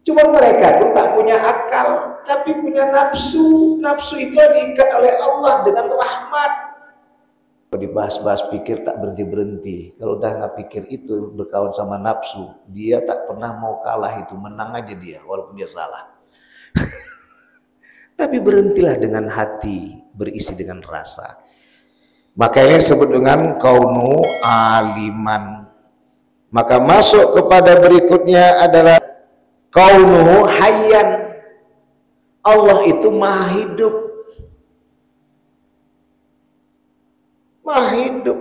Cuma mereka tuh tak punya akal, tapi punya nafsu. Nafsu itu diikat oleh Allah dengan rahmat. Kalau dibahas-bahas pikir tak berhenti-berhenti. Kalau udah nggak pikir itu berkawan sama nafsu, dia tak pernah mau kalah, itu menang aja dia walaupun dia salah. Tapi berhentilah dengan hati, berisi dengan rasa. Maka ini disebut dengan kaunu aliman. Maka masuk kepada berikutnya adalah kaunuhu hayyan. Allah itu maha hidup. Maha hidup.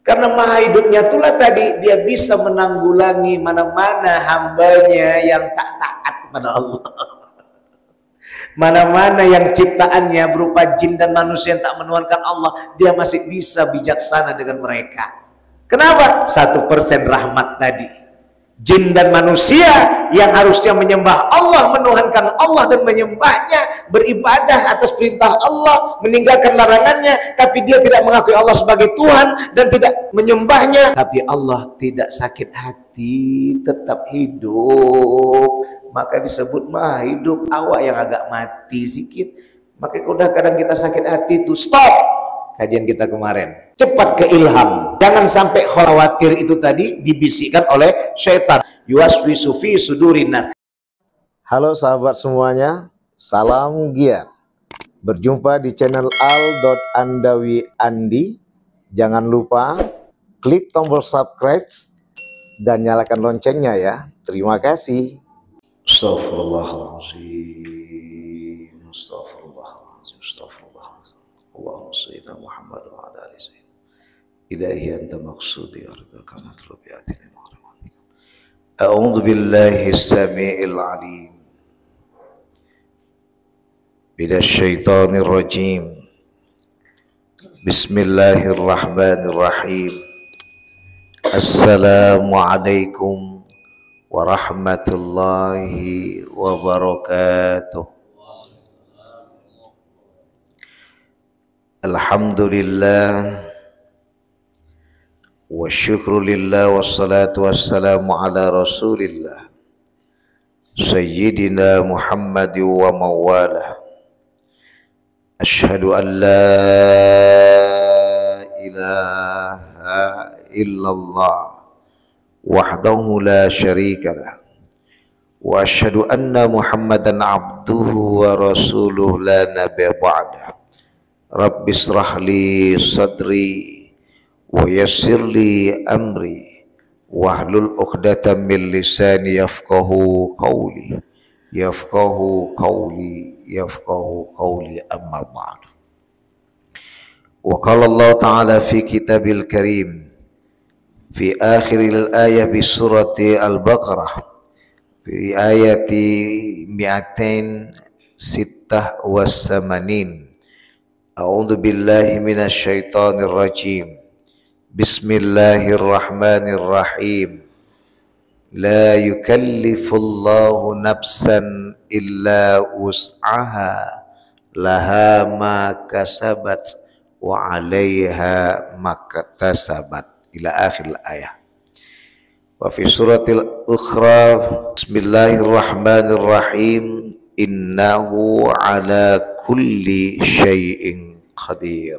Karena maha hidupnya itulah tadi dia bisa menanggulangi mana-mana hambanya yang tak taat kepada Allah. Mana-mana yang ciptaannya berupa jin dan manusia yang tak menuhankan Allah, dia masih bisa bijaksana dengan mereka. Kenapa? 1% rahmat tadi. Jin dan manusia yang harusnya menyembah Allah, menuhankan Allah dan menyembahnya, beribadah atas perintah Allah, meninggalkan larangannya, tapi dia tidak mengakui Allah sebagai Tuhan dan tidak menyembahnya. Tapi Allah tidak sakit hati, tetap hidup. Maka disebut maha hidup. Awak yang agak mati sedikit. Maka udah kadang kita sakit hati itu stop. Kajian kita kemarin, cepat ke ilham, jangan sampai khawatir itu tadi dibisikkan oleh syaitan. Yuwaswisu fi sudurin nas. Halo sahabat semuanya, salam giat. Berjumpa di channel al.andawi andi. Jangan lupa klik tombol subscribe dan nyalakan loncengnya ya. Terima kasih. Astaghfirullahaladzim, astaghfirullahaladzim, astaghfirullahaladzim. Allahumma sayyidina Muhammad wa ala alihi sayyidina. Ilahi anta maqsudi ardaka matlubi atini mahraman. A'udzu billahi as-sami'il 'alim minasyaitonir rajim. Bismillahirrahmanirrahim. Assalamualaikum warahmatullahi wabarakatuh. Alhamdulillah wa syukrulillah wassalatu wassalamu ala rasulillah sayyidina Muhammad wa mawalah. Ashhadu an la ilaha illallah wahdahu la syarika lah wa ashhadu anna Muhammadan abduhu wa rasuluh la nabiyya ba'dah. Rabbi israh li sadri wa yassir li amri wahlul 'uqdatam min lisani yafqahu qawli amma ba'du. Wa qala Allah ta'ala fi kitabil karim fi akhiril ayah bi surati al-Baqarah fi ayati 286. A'udzu billahi minasy syaithanir rajim. Bismillahirrahmanirrahim. La yukallifullahu nafsan illa wus'aha laha ma kasabat wa 'alaiha maktasabat ila akhir ayat. Wa fi suratil ukhra bismillahirrahmanirrahim innahu ala kulli syai'in qadir.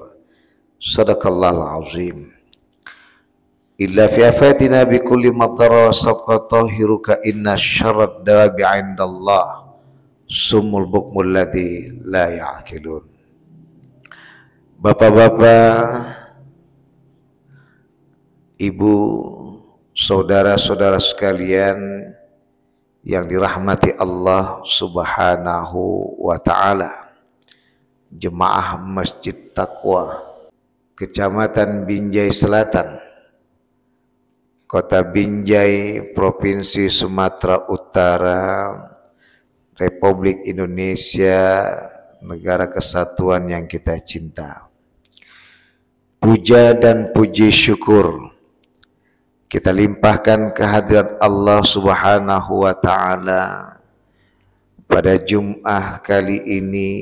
Sadaqallahul azim. Illa fi afatina bi kulli madara saqatahiruka inna syarrad dawabi 'indallah sumul bukmul ladzi la ya'qilun. Bapak-bapak, ibu, saudara-saudara sekalian yang dirahmati Allah Subhanahu wa ta'ala, jemaah Masjid Taqwa Kecamatan Binjai Selatan, Kota Binjai, Provinsi Sumatera Utara, Republik Indonesia, negara kesatuan yang kita cinta. Puja dan puji syukur kita limpahkan kehadirat Allah Subhanahu wa ta'ala. Pada Jum'ah kali ini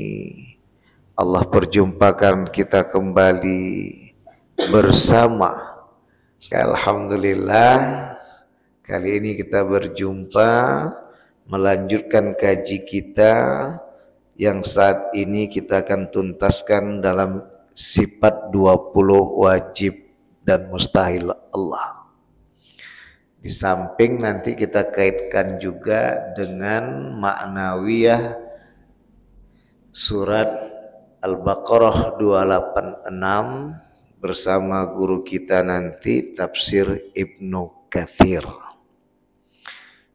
Allah perjumpakan kita kembali bersama. Alhamdulillah, Kali ini kita berjumpa melanjutkan kaji kita yang saat ini kita akan tuntaskan dalam sifat 20 wajib dan mustahil Allah. Di samping nanti kita kaitkan juga dengan ma'nawiyah surat Al-Baqarah 286 bersama guru kita nanti tafsir Ibnu Katsir.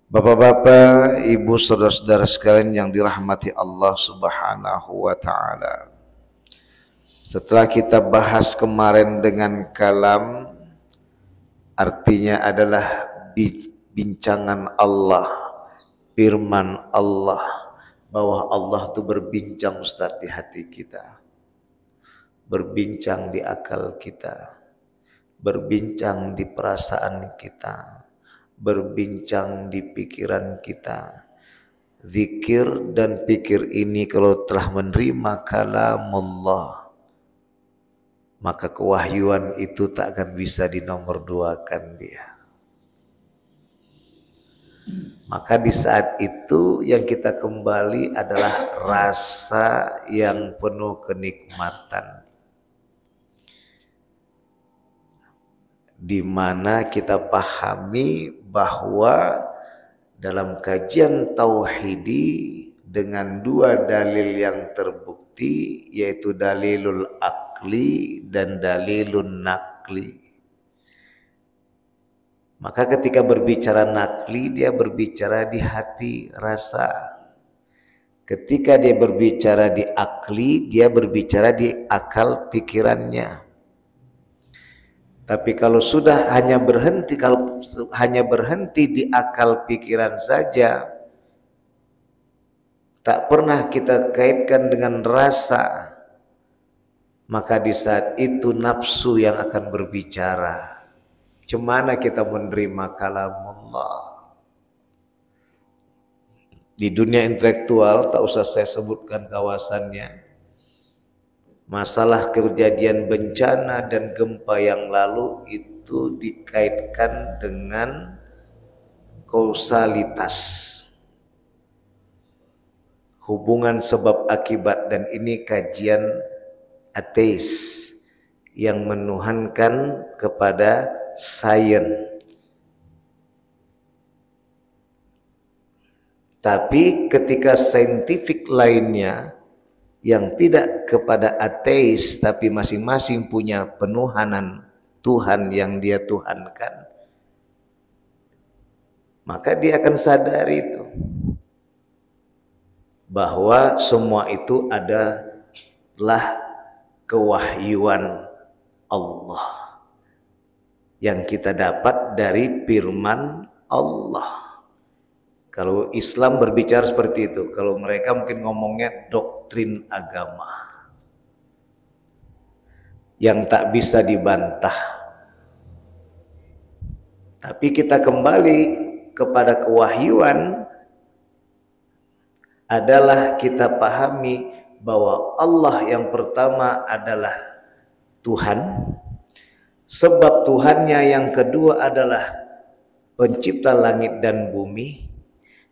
Bapak-bapak, ibu, saudara-saudara sekalian yang dirahmati Allah Subhanahu wa taala. Setelah kita bahas kemarin dengan kalam, artinya adalah bincangan Allah, firman Allah, bahwa Allah itu berbincang Ustaz di hati kita, berbincang di akal kita, berbincang di perasaan kita, berbincang di pikiran kita. Zikir dan pikir ini kalau telah menerima kalamullah, maka kewahyuan itu tak akan bisa dinomorduakan dia. Maka di saat itu yang kita kembali adalah rasa yang penuh kenikmatan, di mana kita pahami bahwa dalam kajian tauhidi dengan dua dalil yang terbukti, yaitu dalilul akli dan dalilun nakli. Maka ketika berbicara nakli, dia berbicara di hati rasa. Ketika dia berbicara di akli, dia berbicara di akal pikirannya. Tapi kalau sudah hanya berhenti di akal pikiran saja, tak pernah kita kaitkan dengan rasa, maka di saat itu nafsu yang akan berbicara. Cemana kita menerima kalamullah. Di dunia intelektual, tak usah saya sebutkan kawasannya, masalah kejadian bencana dan gempa yang lalu itu dikaitkan dengan kausalitas, hubungan sebab akibat, dan ini kajian ateis yang menuhankan kepada sains. Tapi ketika saintifik lainnya yang tidak kepada ateis tapi masing-masing punya penuhanan Tuhan yang dia tuhankan, maka dia akan sadar itu bahwa semua itu adalah kewahyuan Allah yang kita dapat dari firman Allah. Kalau Islam berbicara seperti itu, kalau mereka mungkin ngomongnya doktrin agama yang tak bisa dibantah. Tapi kita kembali kepada kewahyuan adalah kita pahami bahwa Allah yang pertama adalah Tuhan, sebab Tuhannya yang kedua adalah pencipta langit dan bumi,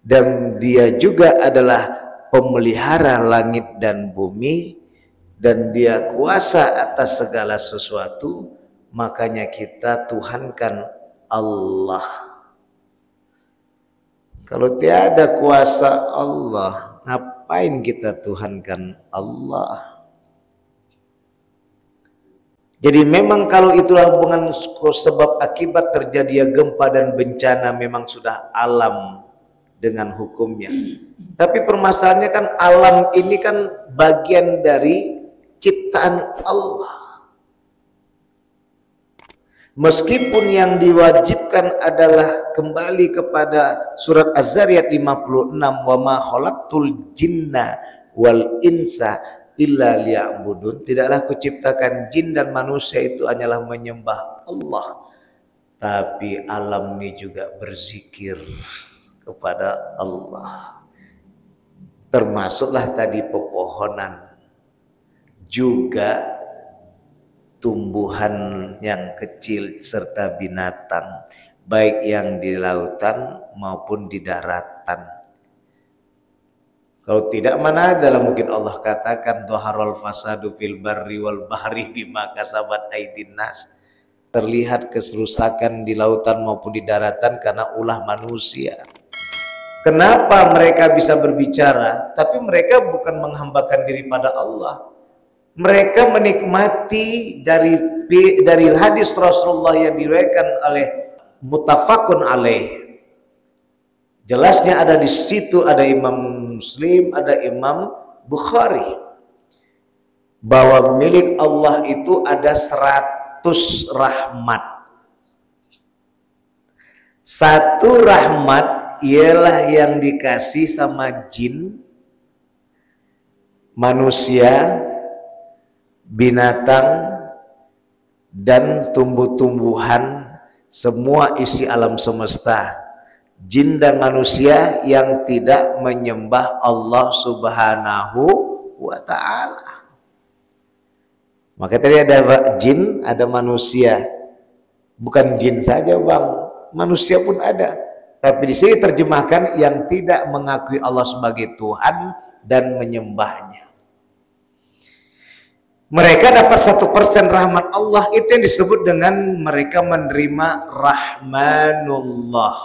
dan dia juga adalah pemelihara langit dan bumi, dan dia kuasa atas segala sesuatu. Makanya kita tuhankan Allah. Kalau tiada kuasa Allah, ngapain kita tuhankan Allah? Jadi memang kalau itulah hubungan sebab akibat terjadinya gempa dan bencana, memang sudah alam dengan hukumnya. Tapi permasalahannya kan alam ini kan bagian dari ciptaan Allah. Meskipun yang diwajibkan adalah kembali kepada surat Az-Zariyat 56, wa ma khalaqtul jinna wal insa illa liya'budun, tidaklah kuciptakan jin dan manusia itu hanyalah menyembah Allah, tapi alam ini juga berzikir kepada Allah. Termasuklah tadi pepohonan, juga tumbuhan yang kecil serta binatang. baik yang di lautan maupun di daratan. Kalau tidak, mana dalam mungkin Allah katakan dhaharul fasadu fil barri wal bahri bima kasabat aydin nas. Terlihat keserusakan di lautan maupun di daratan karena ulah manusia. Kenapa mereka bisa berbicara? Tapi mereka bukan menghambakan diri pada Allah. Mereka menikmati dari hadis Rasulullah yang diriwayatkan oleh muttafaqun alaih. Jelasnya ada di situ, ada Imam Muslim, ada Imam Bukhari, bahwa milik Allah itu ada 100 rahmat. Satu rahmat ialah yang dikasih sama jin, manusia, binatang, dan tumbuh-tumbuhan, semua isi alam semesta. Jin dan manusia yang tidak menyembah Allah Subhanahu wa ta'ala. Maka tadi ada jin, ada manusia. Bukan jin saja bang, manusia pun ada. Tapi di sini terjemahkan yang tidak mengakui Allah sebagai Tuhan dan menyembahnya. Mereka dapat 1% rahmat Allah, itu yang disebut dengan mereka menerima rahmanullah,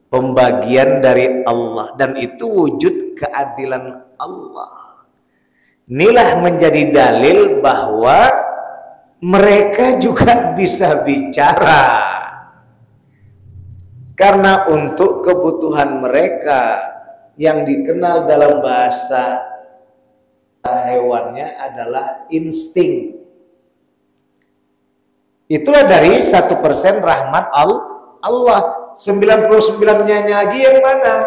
pembagian dari Allah, dan itu wujud keadilan Allah. Inilah menjadi dalil bahwa mereka juga bisa bicara, karena untuk kebutuhan mereka yang dikenal dalam bahasa hewannya adalah insting. Itulah dari 1% rahmat Allah. 99-nya lagi yang mana?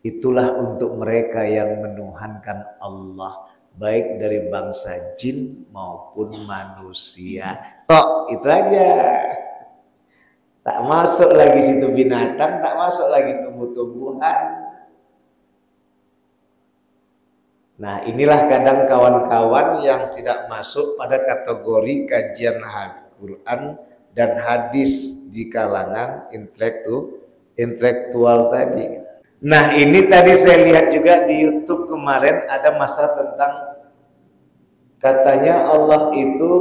Itulah untuk mereka yang menuhankan Allah, baik dari bangsa jin maupun manusia. Tok, itu aja. Tak masuk lagi situ binatang, tak masuk lagi tumbuh-tumbuhan. Nah, inilah kadang kawan-kawan yang tidak masuk pada kategori kajian Al-Quran dan hadis di kalangan intelektual tadi. Nah, ini tadi saya lihat juga di YouTube kemarin ada masa tentang katanya Allah itu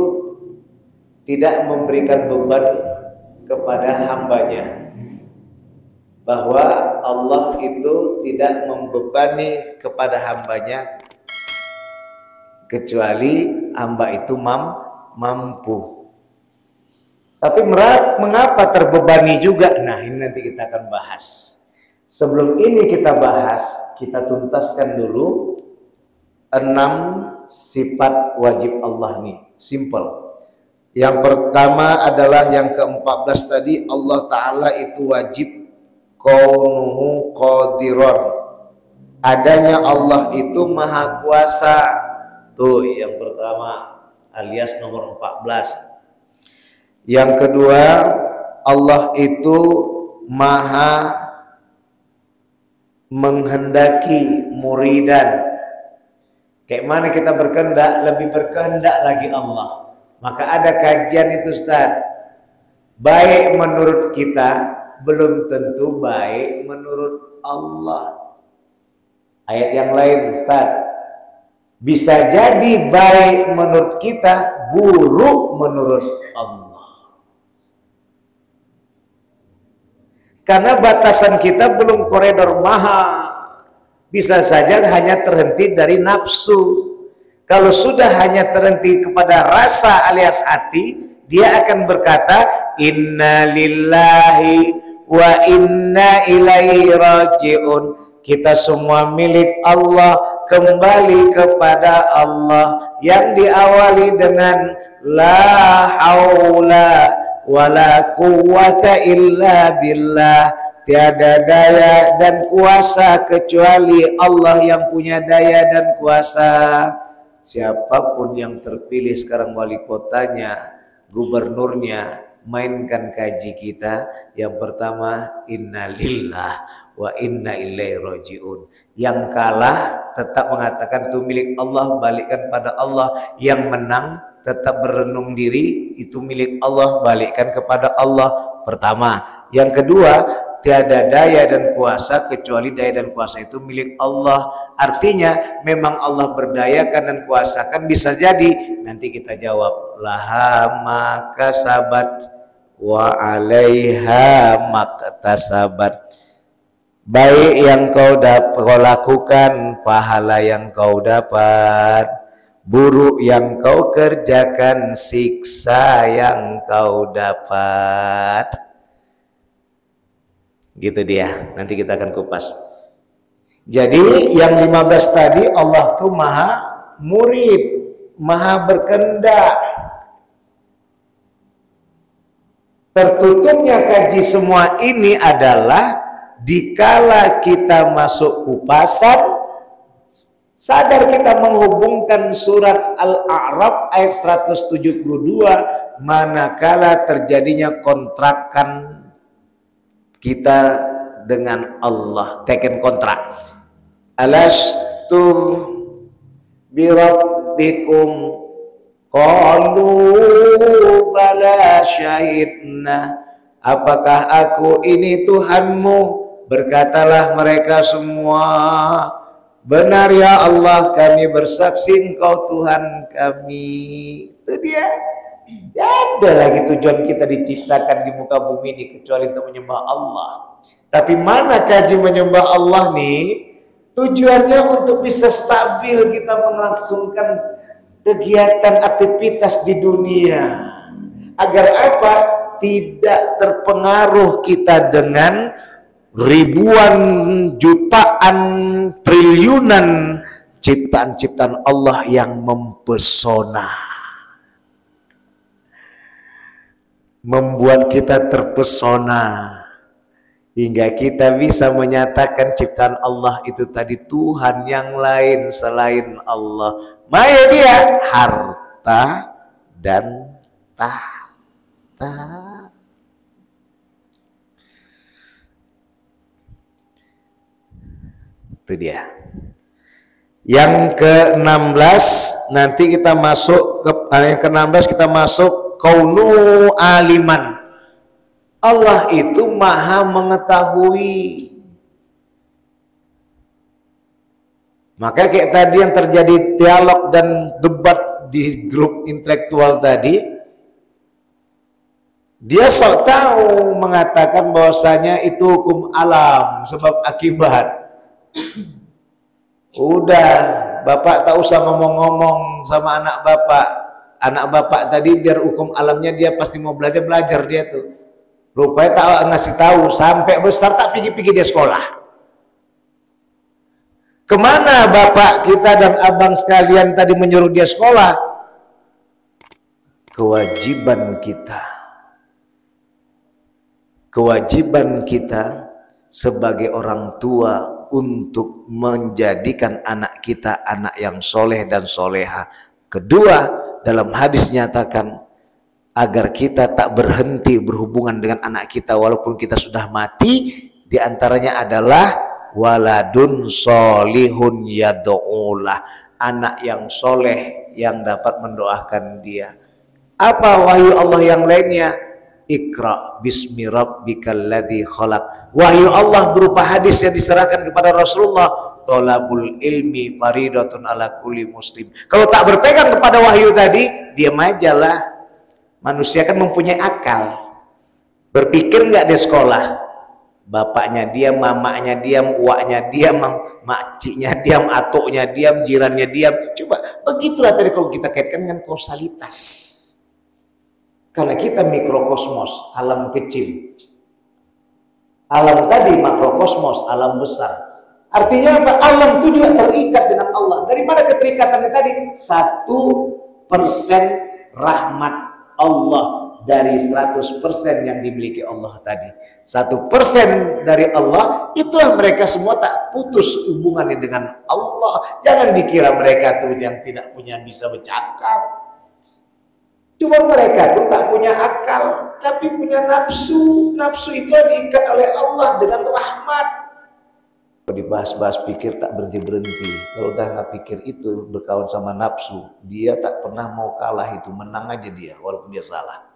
tidak memberikan beban kepada hambanya, bahwa Allah itu tidak membebani kepada hambanya kecuali hamba itu mampu. Tapi mengapa terbebani juga? Nah, ini nanti kita akan bahas. Sebelum ini kita bahas, kita tuntaskan dulu 6 sifat wajib Allah nih. Simple. Yang pertama adalah yang ke-14 tadi, Allah Ta'ala itu wajib kaunuhu qadiron. Adanya Allah itu maha kuasa. Tuh yang pertama, alias nomor 14. Yang kedua, Allah itu maha menghendaki muridan. Kayak mana kita berkehendak, lebih berkehendak lagi Allah. Maka ada kajian itu Ustaz. Baik menurut kita, belum tentu baik menurut Allah. Ayat yang lain Ustaz, bisa jadi baik menurut kita, buruk menurut Allah. Karena batasan kita belum koridor maha. Bisa saja hanya terhenti dari nafsu. Kalau sudah hanya terhenti kepada rasa alias hati, dia akan berkata, Inna lillahi wa inna ilaihi raji'un. Kita semua milik Allah, kembali kepada Allah, yang diawali dengan la haula wala quwwata illa billah. Tiada daya dan kuasa kecuali Allah yang punya daya dan kuasa. Siapapun yang terpilih sekarang wali kotanya, gubernurnya, mainkan kaji kita. Yang pertama, innalillah wa inna ilaihi raji'un. Yang kalah tetap mengatakan itu milik Allah, balikkan pada Allah. Yang menang tetap berenung diri, itu milik Allah, balikkan kepada Allah pertama. Yang kedua, tiada daya dan kuasa kecuali daya dan kuasa itu milik Allah. Artinya memang Allah berdayakan dan kuasakan. Bisa jadi nanti kita jawab laha maka sabat wa alaiha maktasabat. Baik yang kau lakukan, pahala yang kau dapat. Buruk yang kau kerjakan, siksa yang kau dapat. Gitu dia. Nanti kita akan kupas. Jadi yang 15 tadi, Allah tuh maha murid, maha berkehendak. Tertutupnya kaji semua ini adalah dikala kita masuk kupasan, sadar kita menghubungkan surat Al-A'raf ayat 172, manakala terjadinya kontrakan kita dengan Allah, teken kontrak. Alastu birabbikum qalu bala syahidna. Apakah aku ini Tuhanmu? Berkatalah mereka semua, benar ya Allah, kami bersaksi Engkau Tuhan kami. Itu dia. Tidak ada lagi tujuan kita diciptakan di muka bumi ini kecuali untuk menyembah Allah. Tapi mana kaji menyembah Allah nih? Tujuannya untuk bisa stabil kita melangsungkan kegiatan aktivitas di dunia. Agar apa? Tidak terpengaruh kita dengan ribuan, jutaan, triliunan ciptaan-ciptaan Allah yang mempesona, membuat kita terpesona hingga kita bisa menyatakan ciptaan Allah itu tadi Tuhan yang lain selain Allah. Maya dia harta dan tahta. Itu dia. Yang ke-16 nanti kita masuk ke yang ke-16 kita masuk kaunu aliman. Allah itu maha mengetahui. Maka kayak tadi yang terjadi dialog dan debat di grup intelektual tadi, dia sok tahu mengatakan bahwasanya itu hukum alam sebab akibat. Udah, bapak tak usah ngomong-ngomong sama anak bapak. Anak bapak tadi biar hukum alamnya dia pasti mau belajar dia tuh. Rupanya tak ngasih tahu sampai besar tak pergi dia sekolah. Kemana bapak kita dan abang sekalian tadi menyuruh dia sekolah? Kewajiban kita sebagai orang tua untuk menjadikan anak kita anak yang soleh dan soleha. Kedua, dalam hadis nyatakan agar kita tak berhenti berhubungan dengan anak kita walaupun kita sudah mati. Diantaranya adalah waladun solihun yad'ulah, anak yang soleh yang dapat mendoakan dia. Apa wahyu Allah yang lainnya? Iqra bismi rabbikal ladzi khalaq. Wahyu Allah berupa hadis yang diserahkan kepada Rasulullah. Thalabul ilmi faridatun ala kulli muslim. Kalau tak berpegang kepada wahyu tadi, diam aja lah. Manusia kan mempunyai akal. Berpikir nggak di sekolah? Bapaknya diam, mamanya diam, uaknya diam, makciknya diam, atuknya diam, jirannya diam. Coba begitulah tadi kalau kita kaitkan dengan kausalitas. Karena kita mikrokosmos, alam kecil. Alam tadi makrokosmos, alam besar. Artinya apa? Alam itu juga terikat dengan Allah. Dari mana keterikatannya tadi? 1% rahmat Allah dari 100% yang dimiliki Allah tadi. 1% dari Allah, itulah mereka semua tak putus hubungannya dengan Allah. Jangan dikira mereka tuh yang tidak punya bisa bercakap. Cuma mereka tuh tak punya akal, tapi punya nafsu. Nafsu itu diikat oleh Allah dengan rahmat. Kalau dibahas-bahas pikir tak berhenti-berhenti. Kalau udah nggak pikir itu, berkawan sama nafsu, dia tak pernah mau kalah itu, menang aja dia walaupun dia salah.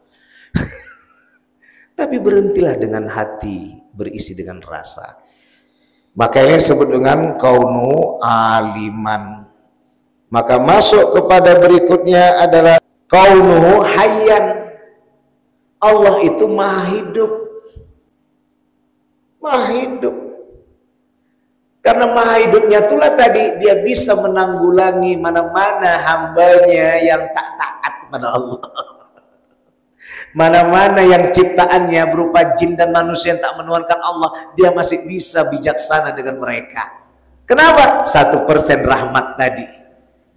Tapi berhentilah dengan hati berisi dengan rasa. Maka ini disebut dengan kaunu aliman. Maka masuk kepada berikutnya adalah kaunu hayyan. Allah itu maha hidup. Maha hidup. Karena maha hidupnya itulah tadi dia bisa menanggulangi mana-mana hambanya yang tak taat kepada Allah. Mana-mana yang ciptaannya berupa jin dan manusia yang tak menuhankan Allah, dia masih bisa bijaksana dengan mereka. Kenapa? 1% rahmat tadi.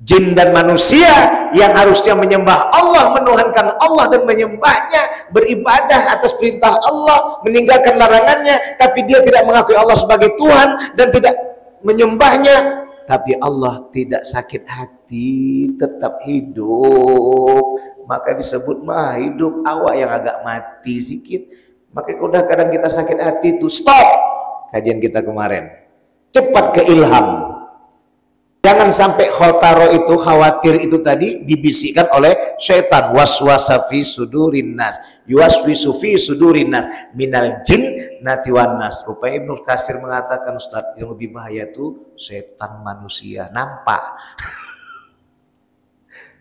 Jin dan manusia yang harusnya menyembah Allah, menuhankan Allah dan menyembahnya, beribadah atas perintah Allah, meninggalkan larangannya, tapi dia tidak mengakui Allah sebagai Tuhan dan tidak menyembahnya, tapi Allah tidak sakit hati, tetap hidup, maka disebut maha hidup. Awak yang agak mati sedikit, maka udah kadang kita sakit hati itu stop kajian kita kemarin, cepat ke ilham. Jangan sampai khotaro itu, khawatir itu tadi dibisikkan oleh syaitan. Waswasa fi sudurin nas, yuwaswisu fi sudurin nas minal jin natiwan nas. Rupanya Ibnu Katsir mengatakan, Ustaz, yang lebih bahaya itu setan manusia. Nampak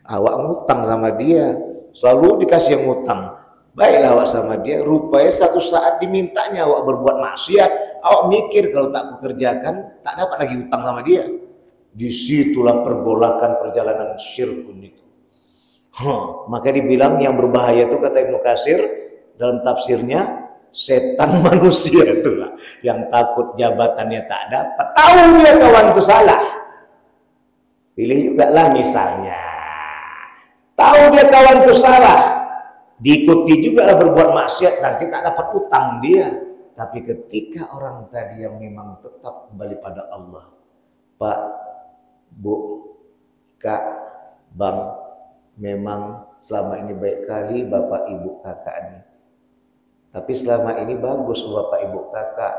awak ngutang sama dia, selalu dikasih yang ngutang, baiklah awak sama dia, rupanya satu saat dimintanya awak berbuat maksiat, awak mikir kalau tak kukerjakan tak dapat lagi utang sama dia. Disitulah pergolakan perjalanan syirkun itu. Maka dibilang yang berbahaya itu, kata Ibnu Katsir dalam tafsirnya, setan manusia itulah yang takut jabatannya tak dapat, tahu dia kawan itu salah, pilih juga lah misalnya, tahu dia kawan itu salah, diikuti juga lah berbuat maksiat, nanti tak dapat utang dia. Tapi ketika orang tadi yang memang tetap kembali pada Allah, Pak, Bu, Kak, Bang, memang selama ini baik kali Bapak Ibu Kakak ini, tapi selama ini bagus Bapak Ibu Kakak,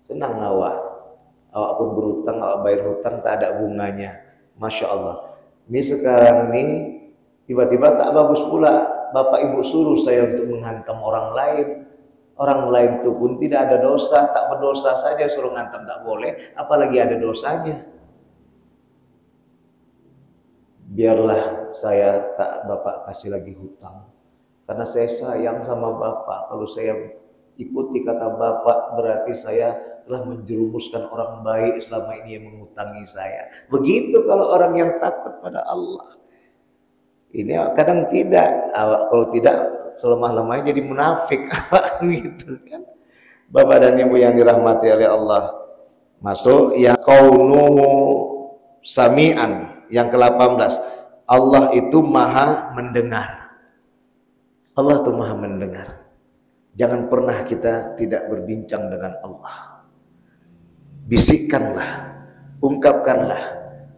senang awak pun berutang, awak bayar hutang tak ada bunganya, Masya Allah. Ini sekarang nih tiba-tiba tak bagus pula, Bapak Ibu suruh saya untuk menghantam orang lain itu pun tidak ada dosa, tak berdosa saja suruh ngantam tak boleh, apalagi ada dosanya. Biarlah saya tak Bapak kasih lagi hutang, karena saya sayang sama Bapak. Kalau saya ikuti kata Bapak, berarti saya telah menjerumuskan orang baik selama ini yang mengutangi saya. Begitu kalau orang yang takut pada Allah. Ini kadang tidak, kalau tidak selemah-lemahnya jadi munafik gitu kan. Bapak dan Ibu yang dirahmati oleh Allah, masuk ya kaunu sami'an. Yang ke-18, Allah itu maha mendengar. Allah itu maha mendengar. Jangan pernah kita tidak berbincang dengan Allah. Bisikkanlah, ungkapkanlah.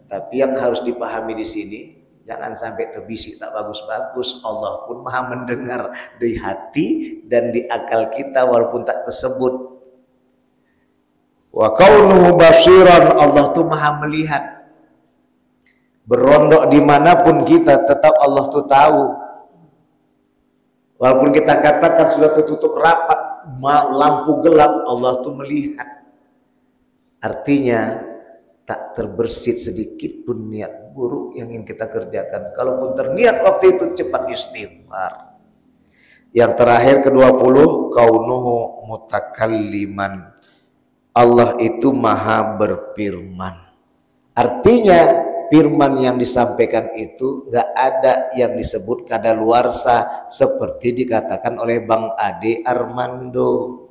Tapi yang harus dipahami di sini, jangan sampai terbisik tak bagus-bagus. Allah pun maha mendengar di hati dan di akal kita walaupun tak tersebut. Wa kaunuhu basiran, Allah tuh maha melihat. Berondok dimanapun kita, tetap Allah tuh tahu. Walaupun kita katakan sudah tertutup rapat, lampu gelap, Allah tuh melihat. Artinya tak terbersit sedikit pun niat buruk yang ingin kita kerjakan. Kalaupun terniat waktu itu, cepat istighfar. Yang terakhir ke-20, kaunuhu mutakalliman. Allah itu maha berfirman. Artinya firman yang disampaikan itu gak ada yang disebut kadaluarsa seperti dikatakan oleh Bang Ade Armando.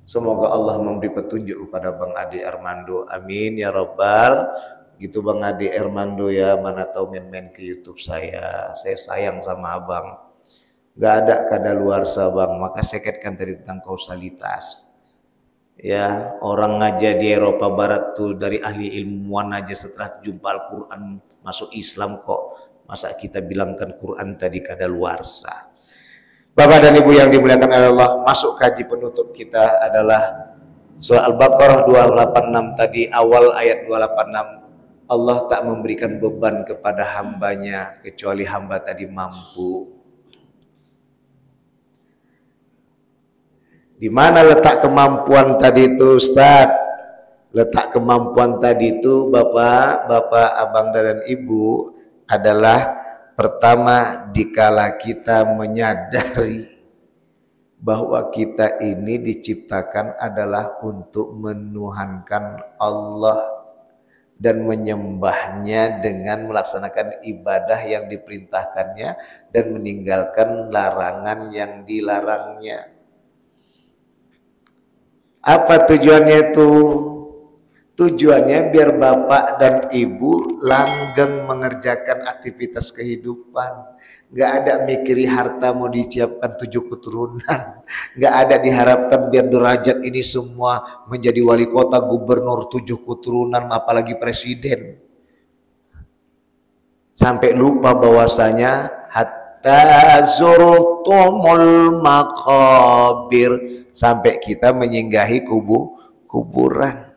Semoga Allah memberi petunjuk kepada Bang Ade Armando, amin ya robbal. Gitu Bang Ade Armando ya, mana tahu main-main ke YouTube saya sayang sama abang. Gak ada kadaluarsa Bang, maka seketkan tadi tentang kausalitas. Ya, orang aja di Eropa Barat tuh dari ahli ilmuwan aja setelah jumpa Al-Quran masuk Islam kok. Masa kita bilangkan Quran tadi kadaluarsa. Bapak dan Ibu yang dimuliakan oleh Allah, masuk kaji penutup kita adalah Surah Al-Baqarah 286 tadi, awal ayat 286, Allah tak memberikan beban kepada hambanya kecuali hamba tadi mampu. Di mana letak kemampuan tadi itu, Ustaz? Letak kemampuan tadi itu, Bapak, Abang dan Ibu, adalah pertama, dikala kita menyadari bahwa kita ini diciptakan adalah untuk menuhankan Allah dan menyembahnya dengan melaksanakan ibadah yang diperintahkannya dan meninggalkan larangan yang dilarangnya. Apa tujuannya itu? Tujuannya biar bapak dan ibu langgeng mengerjakan aktivitas kehidupan. Nggak ada mikiri harta mau disiapkan 7 keturunan. Nggak ada diharapkan biar derajat ini semua menjadi wali kota, gubernur, 7 keturunan, apalagi presiden. Sampai lupa bahwasanya hatta zurtumul maqabir, sampai kita menyinggahi kuburan.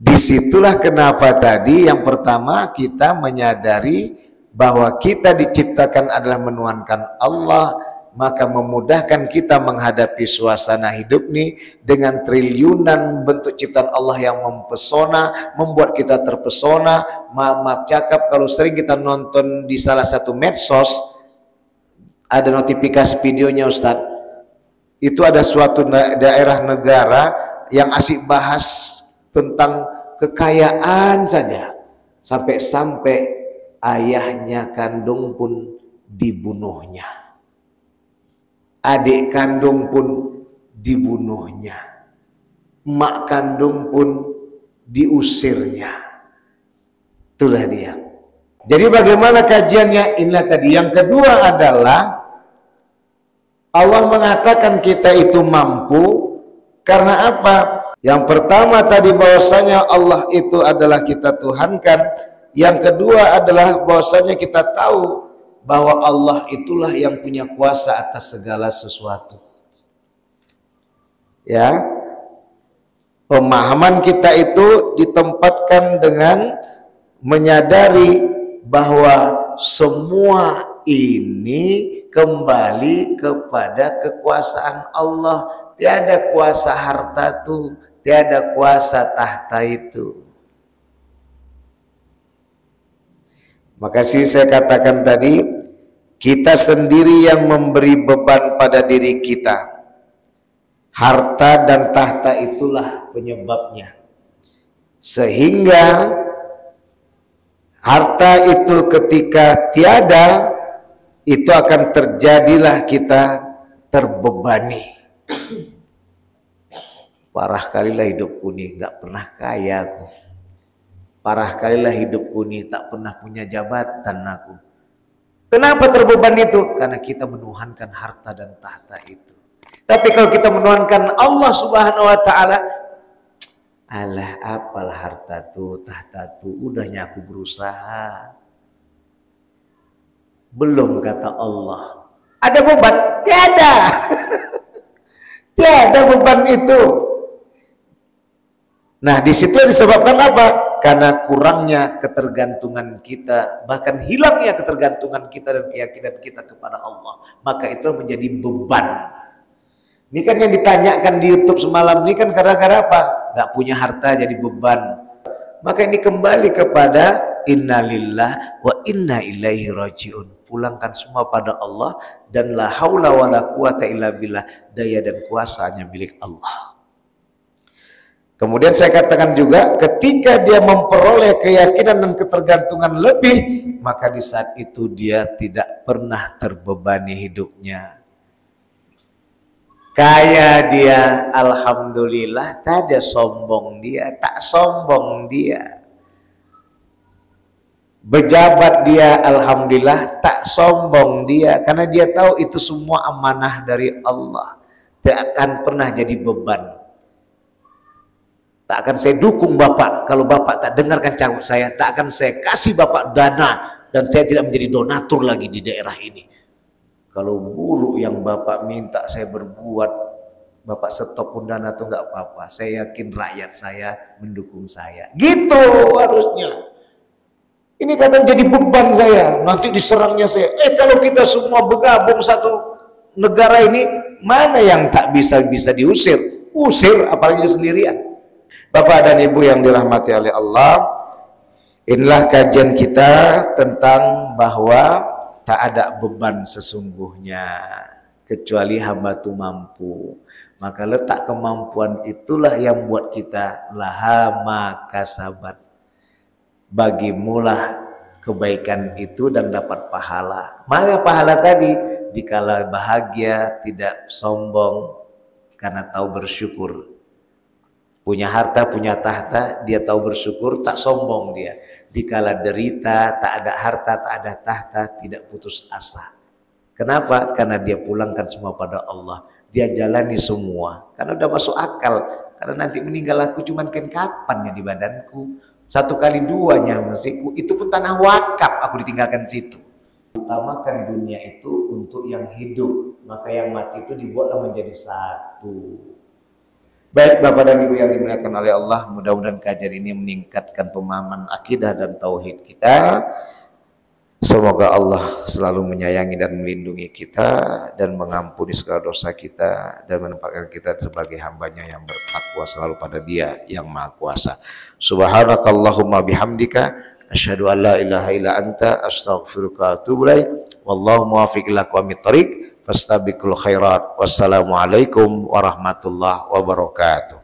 Disitulah kenapa tadi yang pertama kita menyadari bahwa kita diciptakan adalah menuhankan Allah, maka memudahkan kita menghadapi suasana hidup ini dengan triliunan bentuk ciptaan Allah yang mempesona, membuat kita terpesona. Maaf cakap, kalau sering kita nonton di salah satu medsos, ada notifikasi videonya Ustadz, itu ada suatu daerah negara yang asik bahas tentang kekayaan saja, sampai-sampai ayahnya kandung pun dibunuhnya, adik kandung pun dibunuhnya, mak kandung pun diusirnya. Itulah dia. Jadi bagaimana kajiannya? Inilah tadi. Yang kedua adalah Allah mengatakan kita itu mampu karena apa? Yang pertama tadi bahwasanya Allah itu adalah kita tuhankan. Yang kedua adalah bahwasanya kita tahu bahwa Allah itulah yang punya kuasa atas segala sesuatu. Ya. Pemahaman kita itu ditempatkan dengan menyadari bahwa semua ini kembali kepada kekuasaan Allah. Tiada kuasa harta itu, tiada kuasa tahta itu. Makasih saya katakan tadi, kita sendiri yang memberi beban pada diri kita. Harta dan tahta itulah penyebabnya. Sehingga harta itu ketika tiada, itu akan terjadilah kita terbebani. Parah kalilah hidupku nih, nggak pernah kaya aku. Parah kalilah hidupku nih, tak pernah punya jabatan aku. Kenapa terbeban itu? Karena kita menuhankan harta dan tahta itu. Tapi kalau kita menuhankan Allah Subhanahu wa Ta'ala, alah apalah harta tu, tahta tu, udahnya aku berusaha. Belum kata Allah. Ada beban? Tiada. Tiada beban itu. Nah, di situ disebabkan apa? Karena kurangnya ketergantungan kita, bahkan hilangnya ketergantungan kita dan keyakinan kita kepada Allah. Maka itu menjadi beban. Ini kan yang ditanyakan di YouTube semalam ini kan gara-gara apa? Gak punya harta jadi beban. Maka ini kembali kepada innalillah wa inna ilaihi rajiun. Pulangkan semua pada Allah dan la haula wa la quwata illa billah. Daya dan kuasa hanya milik Allah. Kemudian saya katakan juga, ketika dia memperoleh keyakinan dan ketergantungan lebih, maka di saat itu dia tidak pernah terbebani hidupnya. Kaya dia, alhamdulillah, tak ada sombong dia, tak sombong dia. Bejabat dia, alhamdulillah, tak sombong dia, karena dia tahu itu semua amanah dari Allah, tidak akan pernah jadi beban. Tak akan saya dukung Bapak kalau Bapak tak dengarkan cakap saya, tak akan saya kasih Bapak dana dan saya tidak menjadi donatur lagi di daerah ini. Kalau buruk yang Bapak minta saya berbuat, Bapak stop Undana tuh nggak apa-apa. Saya yakin rakyat saya mendukung saya. Gitu harusnya. Ini kadang jadi beban saya. Nanti diserangnya saya. Kalau kita semua bergabung satu negara ini, mana yang tak bisa diusir? Usir, apalagi sendirian. Bapak dan Ibu yang dirahmati oleh Allah, inilah kajian kita tentang bahwa tak ada beban sesungguhnya kecuali hamba itu mampu. Maka letak kemampuan itulah yang buat kita laha maka sabat. Bagimulah kebaikan itu dan dapat pahala. Mana pahala tadi? Dikala bahagia, tidak sombong karena tahu bersyukur. Punya harta, punya tahta, dia tahu bersyukur, tak sombong dia. Dikala derita, tak ada harta, tak ada tahta, tidak putus asa. Kenapa? Karena dia pulangkan semua pada Allah. Dia jalani semua. Karena udah masuk akal. Karena nanti meninggal aku cuman kapan ya di badanku. 1 kali 2-nya mestiku. Itu pun tanah wakaf aku ditinggalkan situ. Utamakan dunia itu untuk yang hidup. Maka yang mati itu dibuatlah menjadi satu. Baik Bapak dan Ibu yang dimuliakan oleh Allah, mudah-mudahan kajian ini meningkatkan pemahaman akidah dan tauhid kita. Semoga Allah selalu menyayangi dan melindungi kita dan mengampuni segala dosa kita dan menempatkan kita sebagai hambanya yang bertakwa selalu pada Dia yang Maha Kuasa. Subhanakallahumma bihamdika asyhadu an la ilaha illa anta astaghfiruka wa atubu ilaik. Wallahu muwaffiq ila aqwamit thoriq. Fastabiqul khairat. Wassalamualaikum warahmatullahi wabarakatuh.